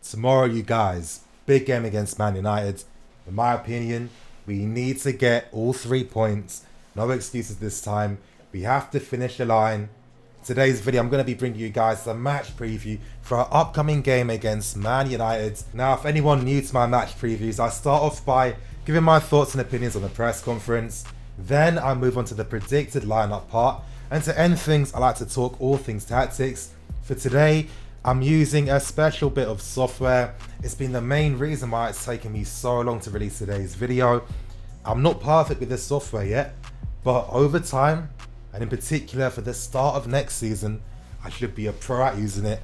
Tomorrow, you guys, big game against Man United. In my opinion, we need to get all 3 points. No excuses this time. We have to finish the line. Today's video, I'm going to be bringing you guys the match preview for our upcoming game against Man United. Now, if anyone new to my match previews, I start off by giving my thoughts and opinions on the press conference. Then I move on to the predicted lineup part. And to end things, I like to talk all things tactics. For today, I'm using a special bit of software. It's been the main reason why it's taken me so long to release today's video. I'm not perfect with this software yet, but over time, and in particular for the start of next season, I should be a pro at using it.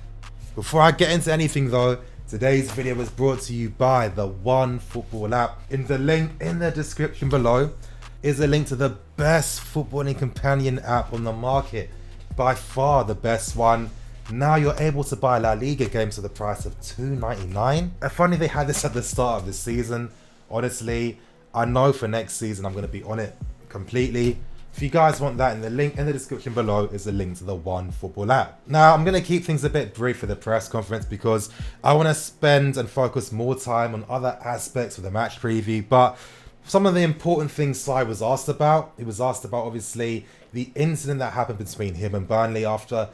Before I get into anything though, today's video was brought to you by the One Football app. In the link in the description below is a link to the best footballing companion app on the market. By far the best one. Now you're able to buy La Liga games for the price of $2.99. If only they had this at the start of the season. Honestly, I know for next season I'm going to be on it completely. If you guys want that, in the link in the description below is a link to the One Football app. Now I'm going to keep things a bit brief for the press conference because I want to spend and focus more time on other aspects of the match preview. But some of the important things Sai was asked about. He was asked about obviously the incident that happened between him and Burnley after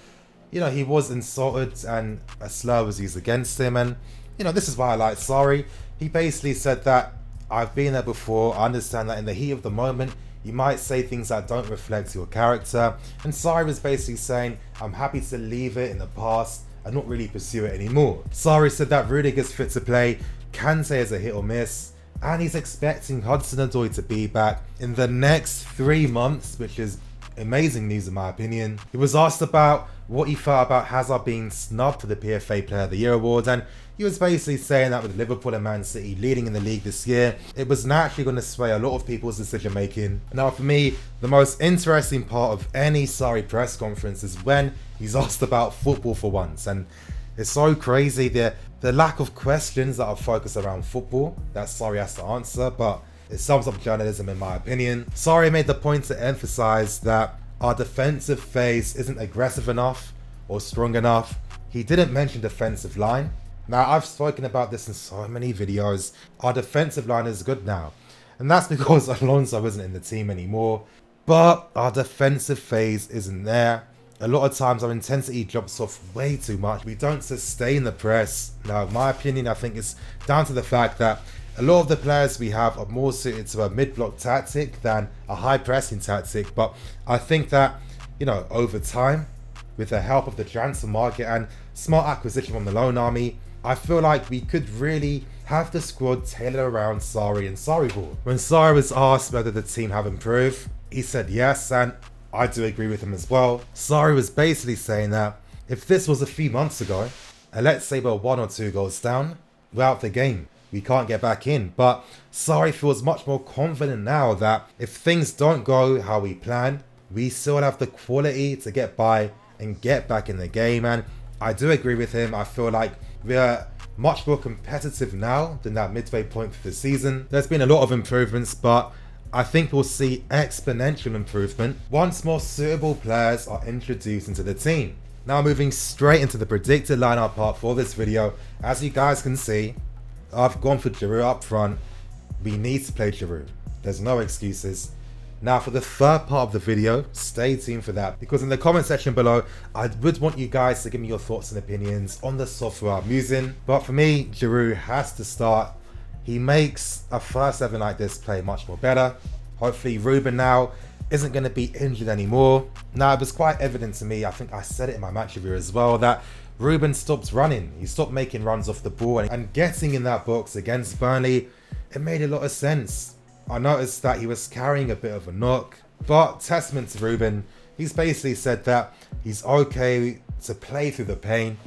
he was insulted and a slur was used against him. And, this is why I like Sarri. He basically said that I've been there before. I understand that in the heat of the moment, you might say things that don't reflect your character. And Sarri was basically saying, I'm happy to leave it in the past and not really pursue it anymore. Sarri said that Rudiger's fit to play, Kante is a hit or miss, and he's expecting Hudson-Odoi to be back in the next 3 months, which is amazing news in my opinion. He was asked about what he felt about Hazard being snubbed for the PFA Player of the Year award, and he was basically saying that with Liverpool and Man City leading in the league this year, it was naturally going to sway a lot of people's decision making. Now for me, the most interesting part of any Sarri press conference is when he's asked about football for once, and it's so crazy the lack of questions that are focused around football that Sarri has to answer, but it sums up journalism in my opinion. Sarri made the point to emphasize that our defensive phase isn't aggressive enough or strong enough. He didn't mention defensive line. Now I've spoken about this in so many videos. Our defensive line is good now, and that's because Alonso isn't in the team anymore. But our defensive phase isn't there. A lot of times our intensity drops off way too much. We don't sustain the press. Now in my opinion, I think it's down to the fact that a lot of the players we have are more suited to a mid-block tactic than a high pressing tactic. But I think that, over time, with the help of the transfer market and smart acquisition from the loan army, I feel like we could really have the squad tailored around Sarri and Sarri ball. When Sarri was asked whether the team have improved, he said yes, and I do agree with him as well. Sarri was basically saying that if this was a few months ago, and let's say we're 1 or 2 goals down, we're out the game. We can't get back in. But Sarri feels much more confident now that if things don't go how we planned, we still have the quality to get by and get back in the game. And I do agree with him. I feel like we're much more competitive now than that midway point for the season. There's been a lot of improvements, but I think we'll see exponential improvement once more suitable players are introduced into the team. Now moving straight into the predicted lineup part for this video. As you guys can see, I've gone for Giroud up front. We need to play Giroud. There's no excuses. Now for the third part of the video, stay tuned for that, because in the comment section below, I would want you guys to give me your thoughts and opinions on the software I'm using. But for me, Giroud has to start. He makes a first 11 like this play much more better. Hopefully Ruben now isn't going to be injured anymore. Now it was quite evident to me, I think I said it in my match review as well, that Ruben stopped running. He stopped making runs off the ball and getting in that box against Burnley. It made a lot of sense. I noticed that he was carrying a bit of a knock, but testament to Ruben, he's basically said that he's okay to play through the pain.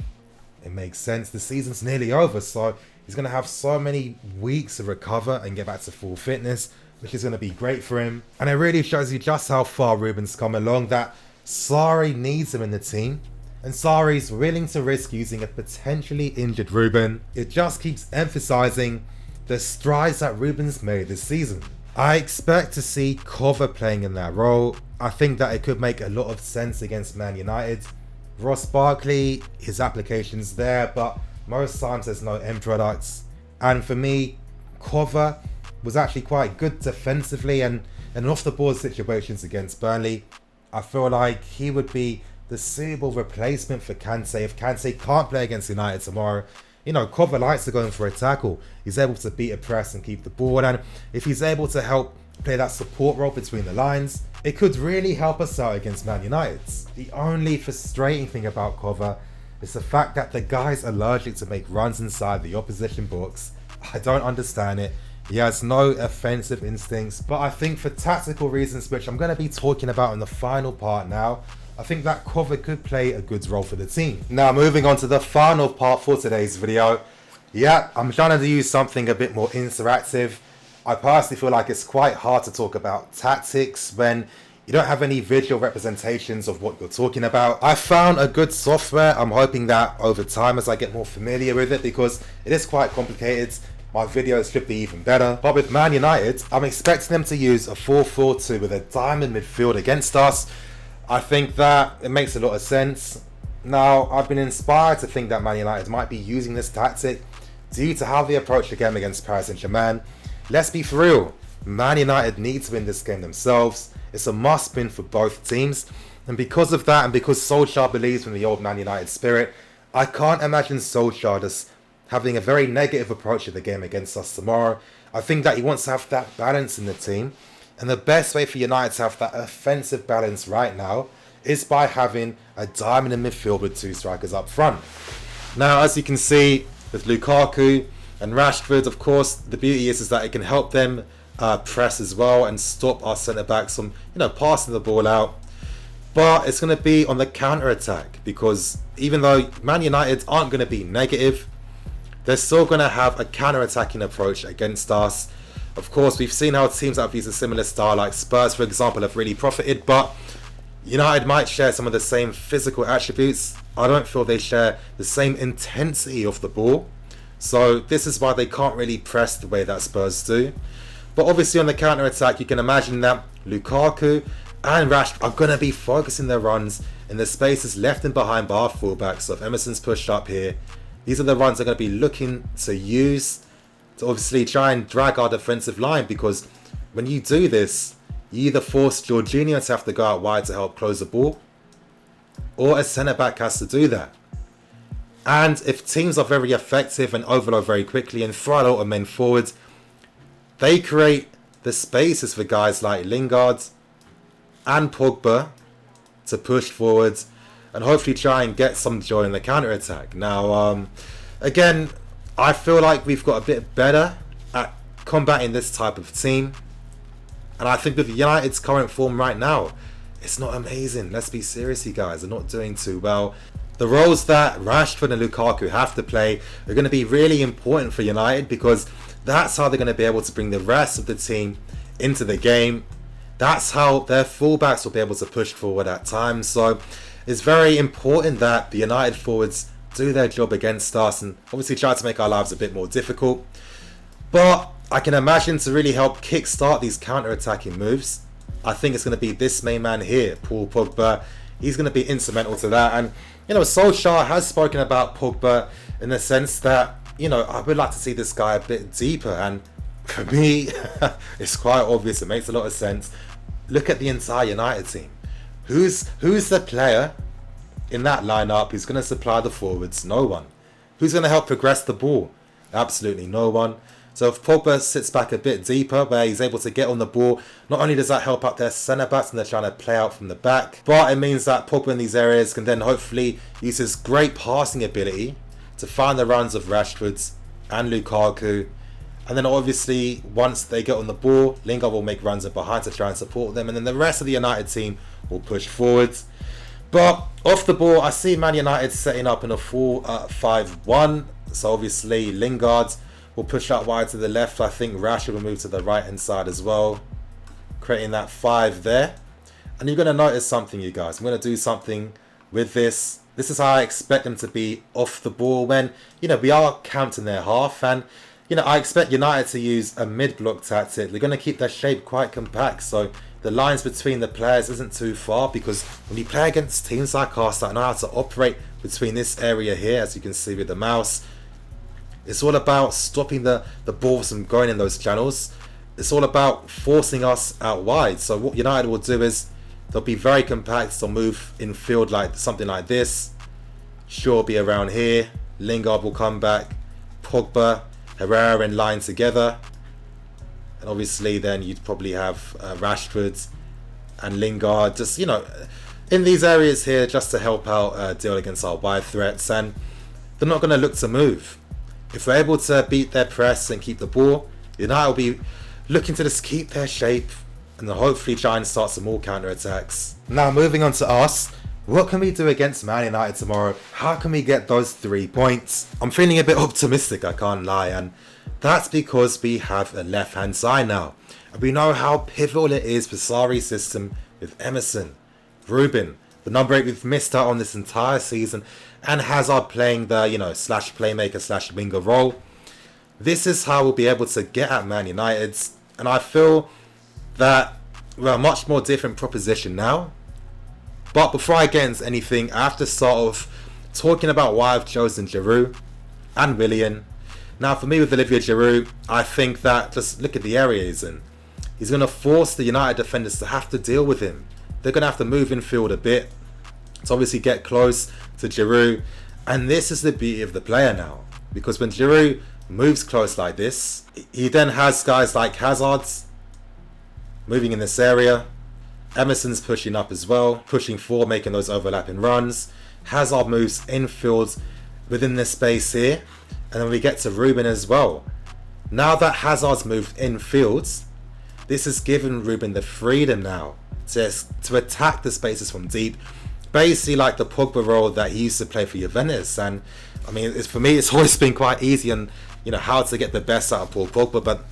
It makes sense. The season's nearly over, so he's going to have so many weeks to recover and get back to full fitness, which is going to be great for him. And it really shows you just how far Ruben's come along, that Sarri needs him in the team. And Sarri's willing to risk using a potentially injured Ruben. It just keeps emphasizing the strides that Ruben's made this season. I expect to see Cover playing in that role. I think that it could make a lot of sense against Man United. Ross Barkley, his application's there, but Most times there's no end products. And for me, Cover was actually quite good defensively and off the board situations against Burnley. I feel like he would be the suitable replacement for Kante if Kante can't play against United tomorrow. You know, Cover likes to go in for a tackle. He's able to beat a press and keep the ball. And if he's able to help play that support role between the lines, it could really help us out against Man United. The only frustrating thing about Cover is the fact that the guy's allergic to make runs inside the opposition box. I don't understand it. He has no offensive instincts, but I think for tactical reasons, which I'm going to be talking about in the final part now, I think that Cover could play a good role for the team. Now, moving on to the final part for today's video. Yeah, I'm trying to use something a bit more interactive. I personally feel like it's quite hard to talk about tactics when you don't have any visual representations of what you're talking about. I found a good software. I'm hoping that over time as I get more familiar with it, because it is quite complicated, my videos should be even better. But with Man United, I'm expecting them to use a 4-4-2 with a diamond midfield against us. I think that it makes a lot of sense. Now, I've been inspired to think that Man United might be using this tactic due to how they approach the game against Paris Saint-Germain. Let's be for real, Man United need to win this game themselves. It's a must win for both teams. And because of that, and because Solskjaer believes in the old Man United spirit, I can't imagine Solskjaer just having a very negative approach to the game against us tomorrow. I think that he wants to have that balance in the team. And the best way for United to have that offensive balance right now is by having a diamond in midfield with two strikers up front. Now, as you can see with Lukaku and Rashford, of course, the beauty is that it can help them press as well and stop our centre-backs from, passing the ball out. But it's going to be on the counter-attack, because even though Man United aren't going to be negative, they're still going to have a counter-attacking approach against us. Of course, we've seen how teams that have used a similar style, like Spurs, for example, have really profited, but United might share some of the same physical attributes. I don't feel they share the same intensity of the ball. So this is why they can't really press the way that Spurs do. But obviously on the counter-attack, you can imagine that Lukaku and Rashford are going to be focusing their runs in the spaces left and behind by our fullbacks. So if Emerson's pushed up here, these are the runs they're going to be looking to use to obviously try and drag our defensive line, because when you do this, you either force Jorginho to have to go out wide to help close the ball, or a centre-back has to do that. And if teams are very effective and overload very quickly and throw a lot of men forward, they create the spaces for guys like Lingard and Pogba to push forward and hopefully try and get some joy in the counter-attack. Now, again, I feel like we've got a bit better at combating this type of team. And I think with United's current form right now, it's not amazing. Let's be serious, you guys. They're not doing too well. The roles that Rashford and Lukaku have to play are going to be really important for United, because that's how they're going to be able to bring the rest of the team into the game. That's how their fullbacks will be able to push forward at times. So it's very important that the United forwards do their job against us and obviously try to make our lives a bit more difficult. But I can imagine to really help kickstart these counter-attacking moves, I think it's going to be this main man here, Paul Pogba. He's going to be instrumental to that. And, Solskjaer has spoken about Pogba in the sense that, I would like to see this guy a bit deeper. And for me, it's quite obvious. It makes a lot of sense. Look at the entire United team. Who's the player in that lineup who's going to supply the forwards? No one. Who's going to help progress the ball? Absolutely no one. So if Pogba sits back a bit deeper where he's able to get on the ball, not only does that help out their centre-backs and they're trying to play out from the back, but it means that Pogba in these areas can then hopefully use his great passing ability to find the runs of Rashford and Lukaku. And then obviously once they get on the ball, Lingard will make runs in behind to try and support them, and then the rest of the United team will push forwards. But off the ball, I see Man United setting up in a 4-5-1. So obviously Lingard will push out wide to the left. I think Rashford will move to the right hand side as well, creating that 5 there. And you're going to notice something, you guys. I'm going to do something with this. This is how I expect them to be off the ball when, we are counting their half. And, I expect United to use a mid-block tactic. They're going to keep their shape quite compact. So the lines between the players isn't too far, because when you play against teams like us that know how to operate between this area here, as you can see with the mouse, it's all about stopping the balls from going in those channels. It's all about forcing us out wide. So what United will do is they'll be very compact. They'll move in field like something like this. Shaw will be around here. Lingard will come back. Pogba, Herrera in line together. And obviously then you'd probably have Rashford and Lingard just, you know, in these areas here just to help out deal against our wide threats. And they're not going to look to move. If we're able to beat their press and keep the ball, United will be looking to just keep their shape and then hopefully try and start some more counter-attacks. Now moving on to us, what can we do against Man United tomorrow? How can we get those 3 points? I'm feeling a bit optimistic, I can't lie, and that's because we have a left-hand side now. And we know how pivotal it is for Sarri's system with Emerson, Ruben, the number 8 we've missed out on this entire season, and Hazard playing the, you know, slash playmaker slash winger role. This is how we'll be able to get at Man United, and I feel that we're a much more different proposition now. But before I get into anything, I have to start off talking about why I've chosen Giroud and Willian. Now for me with Olivier Giroud, I think that just look at the area he's in. He's going to force the United defenders to have to deal with him. They're going to have to move infield a bit to obviously get close to Giroud. And this is the beauty of the player now. Because when Giroud moves close like this, he then has guys like Hazard moving in this area. Emerson's pushing up as well, pushing forward, making those overlapping runs. Hazard moves infield within this space here. And then we get to Ruben as well. Now that Hazard's moved infield, this has given Ruben the freedom now to attack the spaces from deep. Basically like the Pogba role that he used to play for Juventus. And I mean, for me, it's always been quite easy on, you know, how to get the best out of Paul Pogba. But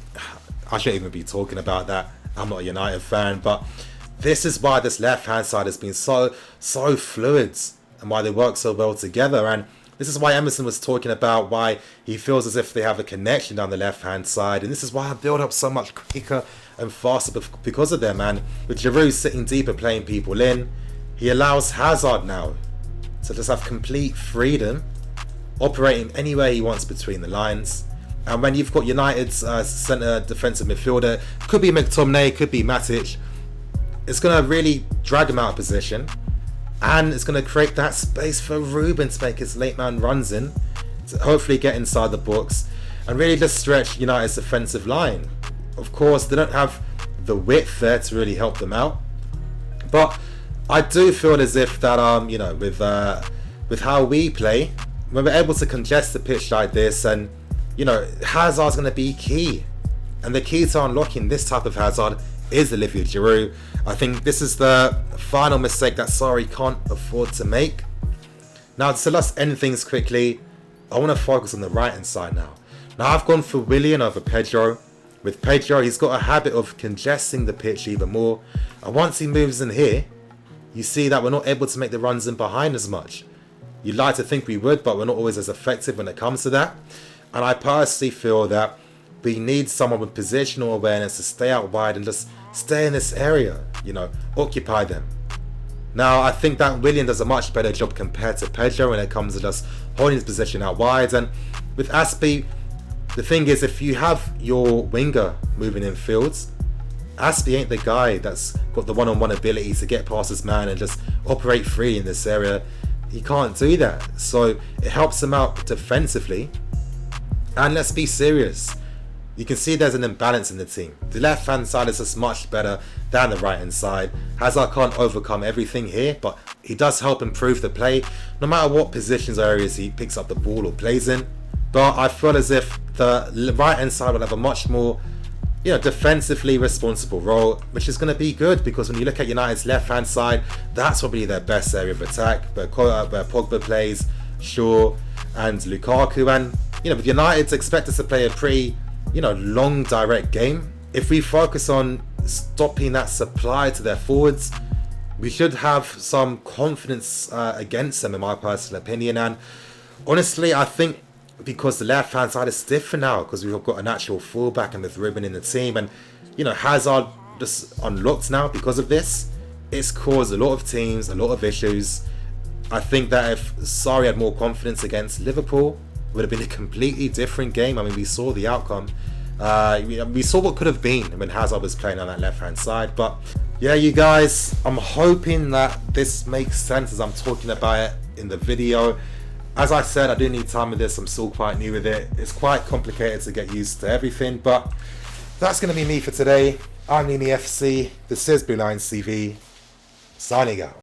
I shouldn't even be talking about that. I'm not a United fan. But this is why this left-hand side has been so fluid and why they work so well together. And this is why Emerson was talking about why he feels as if they have a connection down the left-hand side. And this is why I build up so much quicker and faster because of them. And with Giroud sitting deeper, playing people in, he allows Hazard now to just have complete freedom, operating anywhere he wants between the lines. And when you've got United's centre defensive midfielder, could be McTominay, could be Matic, it's going to really drag him out of position. And it's going to create that space for Ruben to make his late man runs in, to hopefully get inside the box and really just stretch United's defensive line. Of course, they don't have the width there to really help them out. But I do feel as if that, you know, with how we play, when we're able to congest the pitch like this, and, you know, Hazard's going to be key. And the key to unlocking this type of Hazard is Olivier Giroud. I think this is the final mistake that Sarri can't afford to make. Now, to let's end things quickly, I want to focus on the right hand side now. Now, I've gone for Willian over Pedro. With Pedro, he's got a habit of congesting the pitch even more. And once he moves in here, you see that we're not able to make the runs in behind as much. You'd like to think we would, but we're not always as effective when it comes to that. And I personally feel that we need someone with positional awareness to stay out wide and just stay in this area, you know, occupy them. Now, I think that Willian does a much better job compared to Pedro when it comes to just holding his position out wide. And with Aspie, the thing is, if you have your winger moving in fields, Aspie ain't the guy that's got the one-on-one ability to get past his man and just operate free in this area. He can't do that. So it helps him out defensively. And let's be serious. You can see there's an imbalance in the team. The left-hand side is just much better than the right-hand side. Hazard can't overcome everything here, but he does help improve the play, no matter what positions or areas he picks up the ball or plays in. But I feel as if the right-hand side will have a much more, you know, defensively responsible role, which is going to be good, because when you look at United's left-hand side, that's probably their best area of attack, where Pogba plays, Shaw and Lukaku. And, you know, with United expected to play a pretty, you know, long direct game, if we focus on stopping that supply to their forwards, we should have some confidence against them, in my personal opinion. And honestly, I think because the left hand side is different now, because we've got an actual fullback and with Ruben in the team, and, you know, Hazard just unlocked now because of this. It's caused a lot of teams a lot of issues. I think that if Sarri had more confidence against Liverpool, it would have been a completely different game. I mean, we saw the outcome. We saw what could have been when Hazard was playing on that left-hand side. But yeah, you guys, I'm hoping that this makes sense as I'm talking about it in the video. As I said, I do need time with this. I'm still quite new with it. It's quite complicated to get used to everything. But that's going to be me for today. I'm Nini FC. This is Blue Line CV. Signing out.